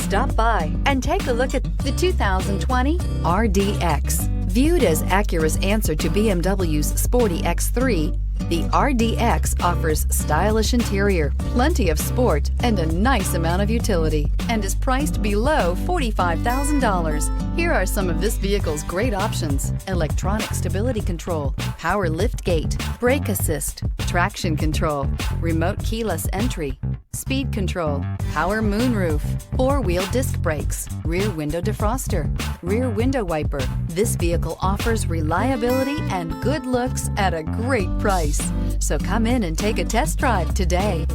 Stop by and take a look at the 2020 RDX. Viewed as Acura's answer to BMW's sporty X3, the RDX offers stylish interior, plenty of sport, and a nice amount of utility, and is priced below $45,000. Here are some of this vehicle's great options: electronic stability control, power liftgate, brake assist, traction control, remote keyless entry, speed control, power moonroof, four-wheel disc brakes, rear window defroster, rear window wiper. This vehicle offers reliability and good looks at a great price. So come in and take a test drive today.